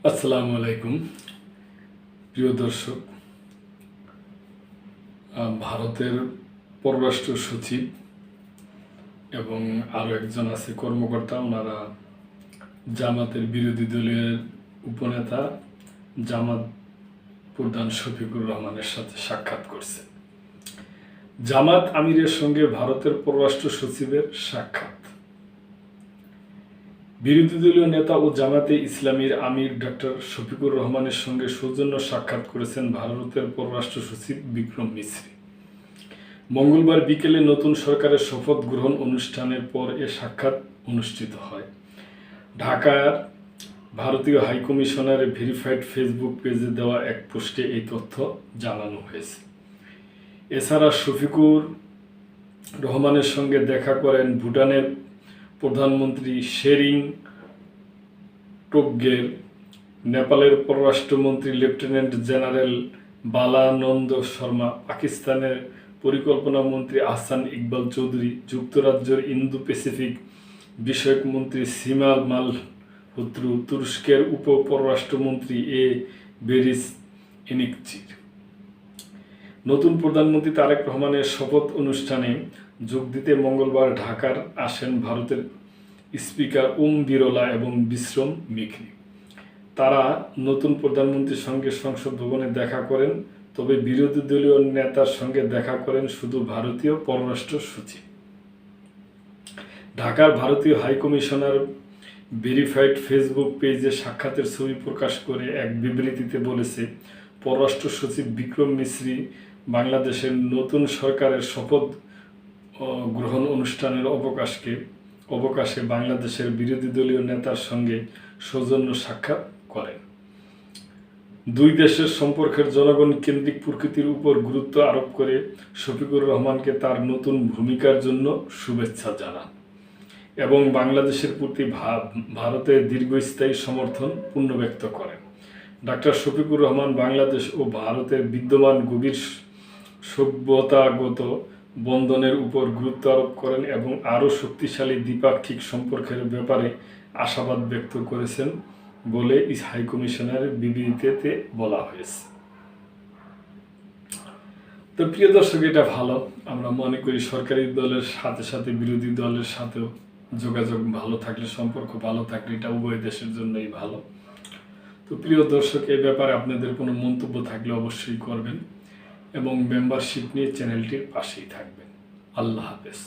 আসসালামু আলাইকুম প্রিয় দর্শক। ভারতের পররাষ্ট্র সচিব এবং আরও একজন আছে কর্মকর্তা, ওনারা জামাতের বিরোধী দলীয় উপনেতা জামাত প্রধান শফিকুর রহমানের সাথে সাক্ষাৎ করছে। জামাত আমিরের সঙ্গে ভারতের পররাষ্ট্র সচিবের সাক্ষাৎ। বিরোধী দলীয় নেতা ও জামাতে ইসলামীর আমির ডক্টর শফিকুর রহমানের সঙ্গে সৌজন্য সাক্ষাৎ করেছেন ভারতের পররাষ্ট্র সচিব বিক্রম মিশ্রি। মঙ্গলবার বিকেলে নতুন সরকারের শপথ গ্রহণ অনুষ্ঠানের পর এ সাক্ষাৎ অনুষ্ঠিত হয়। ঢাকার ভারতীয় হাইকমিশনারের ভেরিফাইড ফেসবুক পেজে দেওয়া এক পোস্টে এই তথ্য জানানো হয়েছে। এছাড়া শফিকুর রহমানের সঙ্গে দেখা করেন ভুটানের প্রধানমন্ত্রী শেরিং টোবগের, নেপালের পররাষ্ট্রমন্ত্রী লেফটেন্যান্ট জেনারেল বালানন্দ শর্মা, পাকিস্তানের পরিকল্পনা মন্ত্রী আহসান ইকবাল চৌধুরী, যুক্তরাজ্যের ইন্দো প্যাসিফিক বিষয়ক মন্ত্রী সিমা মালহোত্রু, তুরস্কের উপ পররাষ্ট্রমন্ত্রী এ বেরিস এনিকচির। নতুন প্রধানমন্ত্রী তারেক রহমানের শপথ অনুষ্ঠানে যোগ দিতে মঙ্গলবার ঢাকার আসেন ভারতের স্পিকার ওম বিরলা এবং বিশ্রম মিখরি। তারা নতুন প্রধানমন্ত্রীর সঙ্গে সংসদ ভবনে দেখা করেন, তবে বিরোধী দলীয় নেতার সঙ্গে দেখা করেন শুধু ভারতীয় পররাষ্ট্র সচিব। ঢাকার ভারতীয় হাইকমিশনার ভেরিফাইড ফেসবুক পেজে সাক্ষাতের ছবি প্রকাশ করে এক বিবৃতিতে বলেছে, পররাষ্ট্র সচিব বিক্রম মিশ্রি বাংলাদেশের নতুন সরকারের শপথ গ্রহণ অনুষ্ঠানের অবকাশে বাংলাদেশের বিরোধী দলীয় নেতার সঙ্গে সৌজন্য সাক্ষাৎ করেন। দুই দেশের সম্পর্কের জনগণ কেন্দ্রিক প্রকৃতির উপর গুরুত্ব আরোপ করে শফিকুর রহমানকে তার নতুন ভূমিকার জন্য শুভেচ্ছা জানান এবং বাংলাদেশের প্রতি ভারতের দীর্ঘস্থায়ী সমর্থন পুনর্ব্যক্ত করেন। ডক্টর শফিকুর রহমান বাংলাদেশ ও ভারতের বিদ্যমান গভীর সভ্যতাগত বন্ধনের উপর গুরুত্ব আরোপ করেন এবং আরও শক্তিশালী দ্বিপাক্ষিক সম্পর্কের ব্যাপারে আশাবাদ ব্যক্ত করেছেন বলে হাইকমিশনারের বিবৃতিতে বলা হয়েছে। তো প্রিয় দর্শক, এটা ভালো। আমরা মনে করি সরকারি দলের সাথে সাথে বিরোধী দলের সাথেও যোগাযোগ ভালো থাকলে, সম্পর্ক ভালো থাকলে এটা উভয় দেশের জন্যই ভালো। তো প্রিয় দর্শক, এই ব্যাপারে আপনাদের কোনো মন্তব্য থাকলে অবশ্যই করবেন এবং মেম্বারশিপ নিয়ে চ্যানেলটির পাশেই থাকবেন। আল্লাহ হাফেজ।